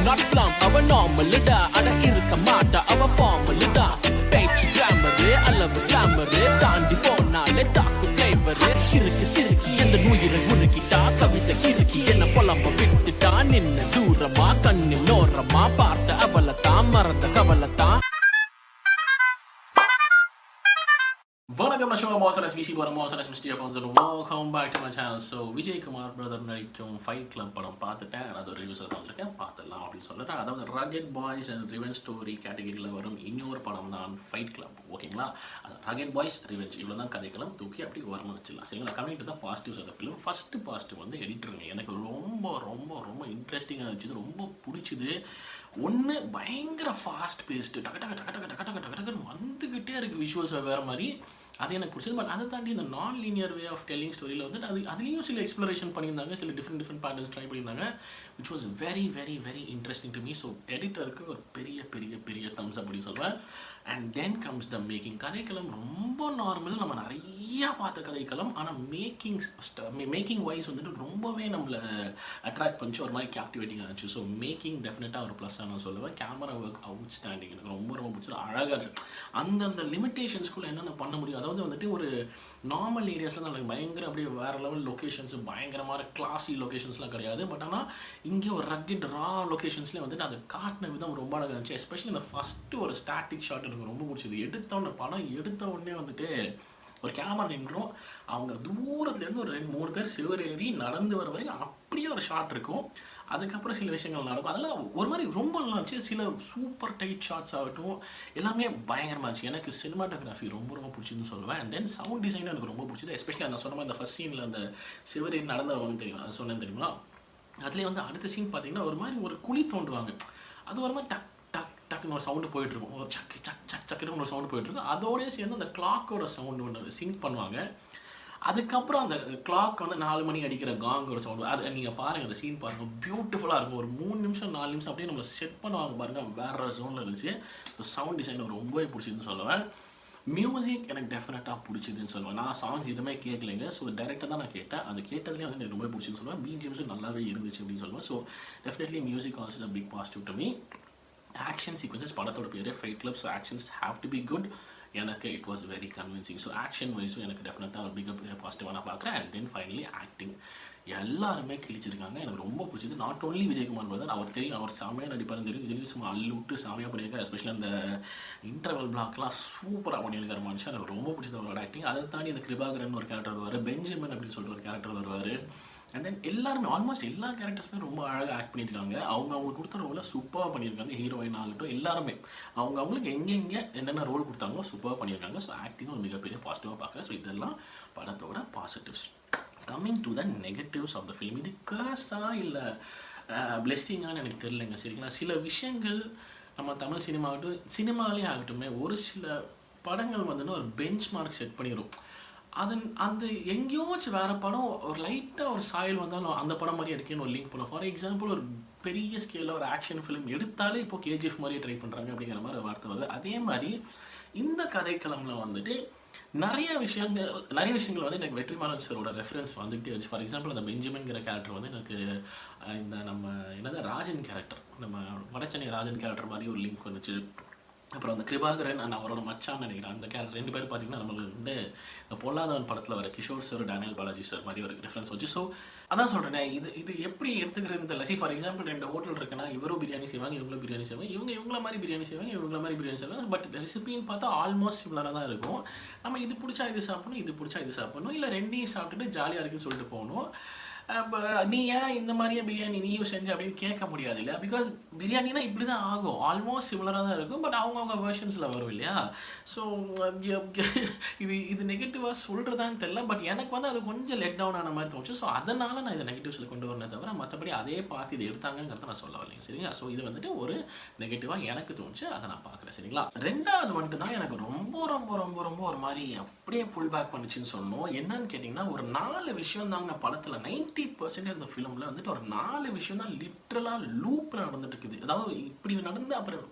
not plum, அவ normal டா அட இருக்க மாட்டா அவ formal டா பேச்சு glamour அளவு glamour தாண்டி போனாலே தாக்கு flavor கிறுக்கு சிறுக்கி அந்த நுயிரை உருக்கிட்டா கவிதை கிறுக்கி என்ன புலம்ப விட்டுட்டா நின்ன தூரமா கண்ணில் நோரமா பார்த்த அவளத்தான் மறந்த கவலத்தான். வணக்கம், நான் ஷோ மோசனஸ் விசி போகிற மோசனஸ் mister phones welcome back to my channel. So Vijay Kumar brother நடிக்கும் ஃபைட் கிளப் படம் பார்த்துட்டேன். அது ஒரு ரிவ்யூஸில் வந்திருக்கேன், பார்த்துடலாம் அப்படின்னு சொல்லிட்டு. அதாவது rugged boys and revenge story கேட்டகரியில் வரும் இன்னொரு படம் தான் ஃபைட் கிளப். ஓகேங்களா, அது ரகட் பாய்ஸ் ரிவெஞ்ச் இவ்வளோ தான் கதைக்கலாம், தூக்கி அப்படி வரணும் வச்சிடலாம். சரிங்களா, கம்மிங் டு தான் positives of the film. First positive வந்து எடிட்டருங்க. எனக்கு ரொம்ப ரொம்ப ரொம்ப இன்ட்ரெஸ்டிங்காக இருந்துச்சு, ரொம்ப பிடிச்சிது. ஒன்று பயங்கர ஃபாஸ்ட் பேஸ்டு, டக்கு டக்கு டக்கு டக்கு டக்கு டக்கு டக்கு டக்குன்னு வந்துக்கிட்டே இருக்குது விஷுவல்ஸ் வேறு மாதிரி. அது எனக்கு பிடிச்சது. பட் அதை தாண்டி இந்த நான் லீனியர் வே ஆஃப் டெல்லிங் ஸ்டோரியில் வந்துட்டு அதுலேயும் சில எக்ஸ்ப்ளரேஷன் பண்ணியிருந்தாங்க, சில டிஃப்ரெண்ட் பேட்டர்ன்ஸ் ட்ரை பண்ணியிருந்தாங்க, which was very very very interesting to me. So எடிட்டருக்கு ஒரு பெரிய பெரிய பெரிய தம்ஸ் அப்படி சொல்வேன். And then comes the making. கதைக்களம் ரொம்ப நார்மல், நம்ம நிறையா பார்த்த கதைக்களம். ஆனால் மேக்கிங் வைஸ் வந்துட்டு ரொம்பவே நம்மளை அட்ராக்ட் பண்ணிச்சு, ஒரு மாதிரி கேப்டிவேட்டிங்காக இருந்துச்சு. ஸோ மேக்கிங் டெஃபினட்டாக ஒரு ப்ளஸ்ஸாக நான் சொல்லுவேன். கேமரா ஒர்க் அவுட் ஸ்டாண்டிங், எனக்கு ரொம்ப ரொம்ப பிடிச்சது. அழகாக இருந்துச்சு. அந்தந்த லிமிட்டேஷன்ஸ்குள்ளே என்னென்ன பண்ண முடியும், அதாவது வந்துட்டு ஒரு நார்மல் ஏரியாஸில் நம்மளுக்கு பயங்கர அப்படியே வேறு லெவல் லொக்கேஷன்ஸ், பயங்கரமான கிளாஸி லொக்கேஷன்ஸ்லாம் கிடையாது. பட் ஆனால் இங்கே ஒரு ரக்கிட் ரா லொக்கேஷன்ஸ்லேயே வந்துட்டு அதை காட்டின விதம் ரொம்ப அழகாக இருந்துச்சு. எஸ்பெஷலி இந்த ஃபஸ்ட்டு ஒரு ஸ்டாட்டிக் ஷாட் எனக்கு ரொம்ப பிடிச்சது. படம் எடுத்த உடனே வந்துட்டு ஒரு கேமரா நின்றும், அவங்க தூரத்துலேருந்து ஒரு 2-3 பேர் சிவரேறி நடந்து வர வரைக்கும் அப்படியே ஒரு ஷாட் இருக்கும். அதுக்கப்புறம் சில விஷயங்கள் நடக்கும். அதெல்லாம் ஒரு மாதிரி ரொம்ப நல்லா இருந்துச்சு. சில சூப்பர் டைட் ஷாட்ஸ் ஆகட்டும், எல்லாமே பயங்கரமாக இருந்துச்சு. எனக்கு சினிமாட்டோகிராஃபி ரொம்ப ரொம்ப பிடிச்சிதுன்னு சொல்லுவேன். அண்ட் தென் சவுண்ட் டிசைன் எனக்கு ரொம்ப பிடிச்சது. எஸ்பெஷலி நான் சொன்ன மாதிரி அந்த ஃபர்ஸ்ட் சீனில் அந்த சிவரேறி நடந்தவங்க தெரியும், அது சொன்னேன் தெரியுமா. அதுலேயே வந்து அடுத்த சீன் பார்த்தீங்கன்னா ஒரு மாதிரி ஒரு குழி தோண்டுவாங்க, அது ஒரு மாதிரி டக் டக் டக்குன்னு ஒரு சவுண்டு போயிட்டுருக்கும், ஒரு சக்கு சக் சக் சக்குன்னு ஒரு சவுண்டு போயிட்டுருக்கும். அதோடய சேர்ந்து அந்த கிளாக்கோட சவுண்டு ஒன்று சிங்க் பண்ணுவாங்க. அதுக்கப்புறம் அந்த கிளாக் வந்து 4 மணி அடிக்கிற காங் ஒரு சவுண்டு. அது நீங்கள் பாருங்கள், அந்த சீன் பாருங்கள், பியூட்டிஃபுல்லாக இருக்கும். ஒரு 3 நிமிஷம் 4 நிமிஷம் அப்படியே நம்மளை செட் பண்ணுவாங்க பாருங்கள், வேறு ஜோனில் இருந்துச்சு. சவுண்ட் டிசைன் ரொம்பவே பிடிச்சிதுன்னு சொல்லுவேன். மியூசிக் எனக்கு டெஃபினட்டாக பிடிச்சிதுன்னு சொல்லுவேன். நான் சாங்ஸ் எதுவுமே கேட்கலைங்க, ஸோ டேரெக்டாக தான் நான் கேட்டேன். அது கேட்டதுலேயே வந்து எனக்கு ரொம்ப பிடிச்சின்னு சொல்லுவேன். பிஜிஎம்ஸும் நல்லாவே இருந்துச்சு அப்படின்னு சொல்லுவேன். So definitely music also big positive to me. Action sequences, படத்தோட பேர் Fight Club, so actions have to be good. எனக்கு it was very convincing. So action வைஸும் எனக்கு டெஃபினட்டாக ஒரு பிக் பாசிட்டிவாக நான் பார்க்குறேன். அண்ட் தென் ஃபைனலி ஆக்டிங், எல்லாருமே கிழிச்சிருக்காங்க. எனக்கு ரொம்ப பிடிச்சது. நாட் ஓன்லி விஜயகுமார் பிரதர், அவர் தெரியும், அவர் செமையாக நடிப்பாருன்னு தெரியும். இதுலேயும் சும்மா அள்ளுவிட்டு செமையாக பண்ணியிருக்காரு. எஸ்பெஷலி அந்த இன்டர்வல் பிளாக்லாம் சூப்பராக பண்ணியிருக்காரு மனுஷன். எனக்கு ரொம்ப பிடிச்சது அவரோட ஆக்டிங். அதை தாண்டி இந்த கிருபாகரன் ஒரு கேரக்டர் வருவார், பெஞ்சமின் அப்படின்னு சொல்லிட்டு ஒரு கேரக்டர் வருவார். அண்ட் தென் எல்லாருமே ஆல்மோஸ்ட் எல்லா கேரக்டர்ஸுமே ரொம்ப அழகாக ஆக்ட் பண்ணியிருக்காங்க. அவங்களுக்கு கொடுத்த ரோலை சூப்பராக பண்ணியிருக்காங்க. ஹீரோயின் ஆகட்டும், எல்லாருமே அவங்களுக்கு எங்கெங்கே என்னென்ன ரோல் கொடுத்தாங்களோ சூப்பராக பண்ணியிருக்காங்க. ஸோ ஆக்டிங் ஒரு மிகப்பெரிய பாசிட்டிவாக பார்க்குறேன். ஸோ இதெல்லாம் படத்தோட positives. Coming to the negatives of the film. இது கர்ஸாக இல்லை பிளெஸ்ஸிங்கான்னு எனக்கு தெரியலைங்க. சரிங்களா, சில விஷயங்கள் நம்ம தமிழ் சினிமாலே ஆகட்டுமே, ஒரு சில படங்கள் வந்துட்டு ஒரு பெஞ்ச் மார்க் செட் பண்ணிடும். அந்த எங்கேயோச்சும் வேறு படம் ஒரு லைட்டாக ஒரு சாயல் வந்தாலும் அந்த படம் மாதிரியே இருக்கேன்னு ஒரு லிங்க் பண்ணலாம். ஃபார் எக்ஸாம்பிள், ஒரு பெரிய ஸ்கேலில் ஒரு ஆக்ஷன் ஃபிலிம் எடுத்தாலே இப்போ கேஜிஎஃப் மாதிரியே ட்ரை பண்ணுறாங்க அப்படிங்கிற மாதிரி ஒரு வார்த்தை வருது. அதே மாதிரி இந்த கதைக்களமில் வந்துட்டு நிறைய விஷயங்கள் வந்து எனக்கு வெற்றிமாறன் சாரோட ரெஃபரன்ஸ் வந்துகிட்டே இருந்துச்சு. ஃபார் எக்ஸாம்பிள், அந்த பெஞ்சமின்கிற கேரக்டர் வந்து எனக்கு இந்த நம்ம ராஜன் கேரக்டர், நம்ம வடச்சென்னை ராஜன் கேரக்டர் மாதிரி ஒரு லிங்க் வந்துச்சு. அப்புறம் அந்த கிருபாகரன் அண்ட் அவரோட மச்சான்னு நினைக்கிறேன், அந்த கேரக்டர் 2 பேர் பார்த்தீங்கன்னா நம்மளுக்கு வந்து இந்த பொல்லாதவன் படத்தில் வர Kishore sir, Daniel Balaji sir மாதிரி ஒரு ரெஃபரன்ஸ் வச்சு. ஸோ அதான் சொல்கிறேன், இது எப்படி எடுத்துக்கிறதுன்னு தெரியல. சி ஃபார் எக்ஸாம்பிள், 2 ஹோட்டல் இருக்குன்னா இவரும் பிரியாணி செய்வாங்க, இவங்களும் பிரியாணி செய்வாங்க, இவங்கள மாதிரி பிரியாணி செய்வாங்க. பட் ரெசிபின்னு பார்த்தா ஆல்மோஸ்ட் சிமிலராக தான் இருக்கும். நம்ம இது பிடிச்சா இது சாப்பிடணும், இல்லை 2ஐயும் சாப்பிட்டுட்டு ஜாலியாக இருக்குன்னு சொல்லிட்டு போகணும். நீ ஏன் இந்த மாதிரியே பிரியாணி நீயும் செஞ்சு அப்படின்னு கேட்க முடியாது இல்லையா. பிகாஸ் பிரியாணினா இப்படி தான் ஆகும், ஆல்மோஸ்ட் சிமிலராக தான் இருக்கும். பட் அவங்க வெர்ஷன்ஸில் வரும் இல்லையா. ஸோ இது நெகட்டிவாக சொல்கிறதான்னு தெரியல. பட் எனக்கு வந்து அது கொஞ்சம் லெட் டவுன் ஆன மாதிரி தோணுச்சு. ஸோ அதனால் நான் இதை நெகட்டிவ்ஸில் கொண்டு வரனே தவிர மற்றபடி அதே பார்த்து இது எடுத்தாங்கிறத நான் சொல்ல வரலைங்க. சரிங்களா, ஸோ இது வந்துட்டு ஒரு நெகட்டிவாக எனக்கு தோணுச்சு, அதை நான் பார்க்குறேன். சரிங்களா, 2வது வந்துட்டு தான் எனக்கு ரொம்ப ரொம்ப ரொம்ப ரொம்ப ஒரு மாதிரி அப்படியே புல் பேக் பண்ணிச்சுன்னு சொன்னோம். என்னன்னு கேட்டிங்கன்னா, ஒரு 4 விஷயம் தாங்க படத்தில் 90% அந்த ஃபிலிமில் வந்துட்டு ஒரு 4 விஷயம் தான் லிட்ரலாக லூப்பில் நடந்துட்டு இருக்குது. அதாவது இப்படி நடந்து அப்புறம்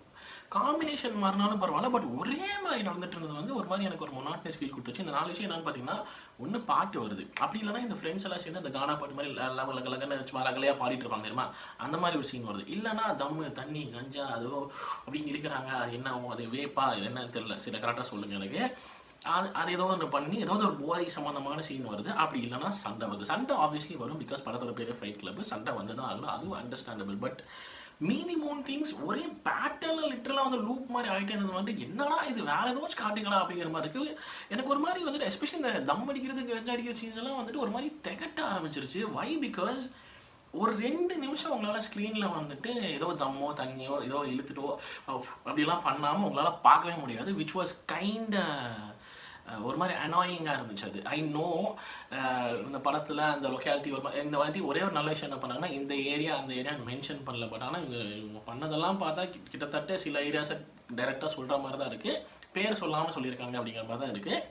காம்பினேஷன் மாறினாலும் பரவாயில்ல, பட் ஒரே மாதிரி நடந்துட்டு இருந்தது வந்து ஒரு மாதிரி எனக்கு ஒரு மொனாட்டனஸ் ஃபீல் கொடுத்துச்சு. இந்த 4 விஷயம் என்னன்னு பார்த்தீங்கன்னா, ஒன்று பாட்டு வருது, அப்படி இல்லைனா இந்த ஃப்ரெண்ட்ஸ் எல்லாம் சேர்ந்து அந்த கானா பாட்டு மாதிரி லகலகன்னு சும்மா ரகலையாக பாடிட்டு இருப்பாங்க தெரியுமா, அந்த மாதிரி ஒரு சீன் வருது. இல்லைனா தம்மு தண்ணி கஞ்சா அதோ அப்படின்னு இருக்கிறாங்க, அது என்ன ஆகும், அது வேப்பா என்னன்னு தெரியல, சில கரெக்டாக சொல்லுங்கள் எனக்கு. அது ஏதோ ஒன்று பண்ணி ஏதோ ஒரு போதை சம்மந்தமான சீன் வருது. அப்படி இல்லைனா சண்டை வருது. சண்டை ஆப்வியஸ்லி வரும், பிகாஸ் படத்தோட பேர் ஃபைட் கிளப், சண்டை வந்து தான் ஆகணும், அதுவும் அண்டர்ஸ்டாண்டபிள். பட் மீதி 3 திங்ஸ் ஒரே பேட்டர்னில் லிட்டரலாக வந்து லூப் மாதிரி ஆகிட்டே இருந்தது வந்து என்னடா இது வேறு ஏதாச்சும் காட்டுங்களா அப்படிங்கிற மாதிரி இருக்குது. எனக்கு ஒரு மாதிரி வந்துட்டு எஸ்பெஷலி இந்த தம் அடிக்கிறது கஞ்சா அடிக்கிற சீன்ஸ் எல்லாம் வந்துட்டு ஒரு மாதிரி திகட்ட ஆரம்பிச்சிருச்சு. வை? பிகாஸ் ஒரு 2 நிமிஷம் உங்களால் ஸ்க்ரீனில் வந்துட்டு ஏதோ தம்மோ தண்ணியோ ஏதோ இழுத்துட்டோ அப்படிலாம் பண்ணாமல் உங்களால் பார்க்கவே முடியாது. விச் வாஸ் கைண்ட் ஒரு மாதிரி அனாயிங்காக இருந்துச்சு. அது ஐ நோ இந்த படத்தில் அந்த லொக்காலிட்டி ஒரு மாதிரி இந்த வாட்டி ஒரே ஒரு நல்ல விஷயம் என்ன பண்ணாங்கன்னா, இந்த ஏரியா அந்த ஏரியா மென்ஷன் பண்ணல. பட் ஆனால் இவங்க பண்ணதெல்லாம் பார்த்தா கிட்டத்தட்ட சில ஏரியாஸை டைரெக்டாக சொல்கிற மாதிரி தான் இருக்குது, பேர் சொல்லாமல் சொல்லியிருக்காங்க அப்படிங்கிற மாதிரி தான் இருக்குது.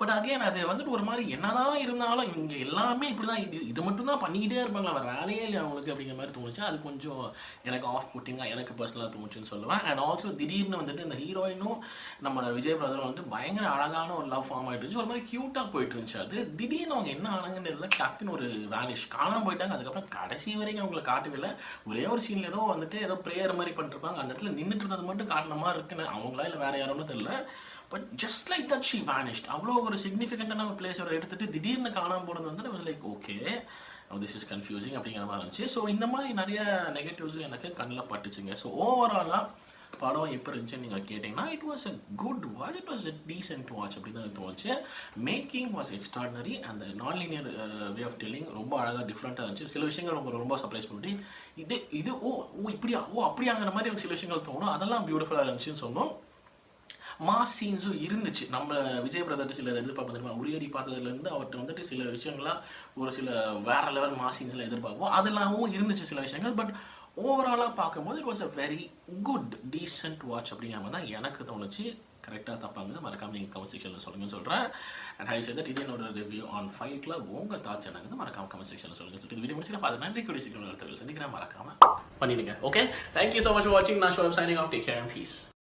பட் அகைன் அது வந்துட்டு ஒரு மாதிரி என்னதான் இருந்தாலும் இங்கே எல்லாமே இப்படி தான், இது மட்டும் தான் பண்ணிக்கிட்டே இருப்பாங்க, அவர் வேலையே இல்லை அவங்களுக்கு அப்படிங்கிற மாதிரி தோணுச்சு. அது கொஞ்சம் எனக்கு ஆஃப் புட்டிங்காக எனக்கு பர்சனலாக தோணுச்சுன்னு சொல்லுவேன். அண்ட் ஆல்சோ திடீர்னு வந்துட்டு இந்த ஹீரோயினும் நம்ம விஜய் பிரதரும் வந்து பயங்கர அழகான ஒரு லவ் ஃபார்ம் ஆகிட்டு இருந்துச்சு, ஒரு மாதிரி க்யூட்டாக போயிட்டு இருந்துச்சு. அது திடீர்னு அவங்க என்ன ஆனாங்கன்னு இல்லை, டக்குன்னு ஒரு வேனிஷ் காணாமல் போயிட்டாங்க. அதுக்கப்புறம் கடைசி வரைக்கும் அவங்களை காட்டவில்லை. ஒரே ஒரு சீனில் ஏதோ வந்துட்டு ஏதோ ப்ரேயர் மாதிரி பண்ணிருப்பாங்க, அந்த இடத்துல நின்றுட்டு இருந்தது மட்டும் காட்டின மாதிரி இருக்குன்னு, அவங்களா இல்லை வேறு யாரோன்னு தெரியல. But just like that she vanished. அவ்வளோ ஒரு சிக்னிஃபிகண்டான ஒரு பிளேஸ் அவர் எடுத்துகிட்டு திடீர்னு காணாமல் போனது வந்து was like okay this is confusing அப்படிங்கிற மாதிரி இருந்துச்சு. ஸோ இந்த மாதிரி நிறைய நெகட்டிவ்ஸும் எனக்கு கண்ணில் பட்டுச்சுங்க. ஸோ ஓவராலாக படம் எப்போ இருந்துச்சுன்னு நீங்கள் கேட்டிங்கன்னா, it was a good watch, it was a decent watch அப்படி தான் எனக்கு தோணுச்சு. மேக்கிங் வாஸ் எக்ஸ்ட்ராடினரி, அந்த நான் லீனியர் வே ஆஃப் டெல்லிங் ரொம்ப அழகாக டிஃப்ரெண்ட்டாக இருந்துச்சு. சில விஷயங்கள் ரொம்ப சர்ப்ரைஸ் பண்ணிட்டு இது இப்படியா அப்படியாங்கிற மாதிரி சில விஷயங்கள் தோணும், அதெல்லாம் பியூட்டிஃபுல்லாக இருந்துச்சுன்னு சொன்னோம். மாஸ் சீன்ஸும் இருந்துச்சு. நம்ம விஜய் பிரதர் சில எதிர்பார்ப்பு தெரியுமா, உரியடி பார்த்ததுலேருந்து அவர்கிட்ட வந்துட்டு சில விஷயங்கள்லாம் ஒரு சில வேறு லெவல் மாஸ் சீன்ஸில் எதிர்பார்ப்போம், அதெல்லாமும் இருந்துச்சு சில விஷயங்கள். பட் ஓவராலாக பார்க்கும்போது it was a very good decent watch அப்படிங்கிற மாதிரி தான் எனக்கு தோணுச்சு. கரெக்டாக தப்பாங்க மறக்காமல் நீங்கள் கமெண்ட் செக்ஷனில் சொல்லுங்கன்னு சொல்கிறேன். அண்ட் ஹை சேட் இது என்னோட ரிவ்யூ ஆன் ஃபைட் கிளப். உங்கள் தாட்ஸ் எனக்கு மறக்காமல் கமெண்ட் செக்ஷனில் சொல்லுங்கள். சொல்லிட்டு வீடியோ முடிச்சுட்டு பார்த்து நன்றி கூடிய சீக்கிரம் சந்திக்கிறேன், மறக்காமல் பண்ணிடுங்க. Okay, thank you so much for வாட்சிங். நான் ஷோ signing off. Take care and piece.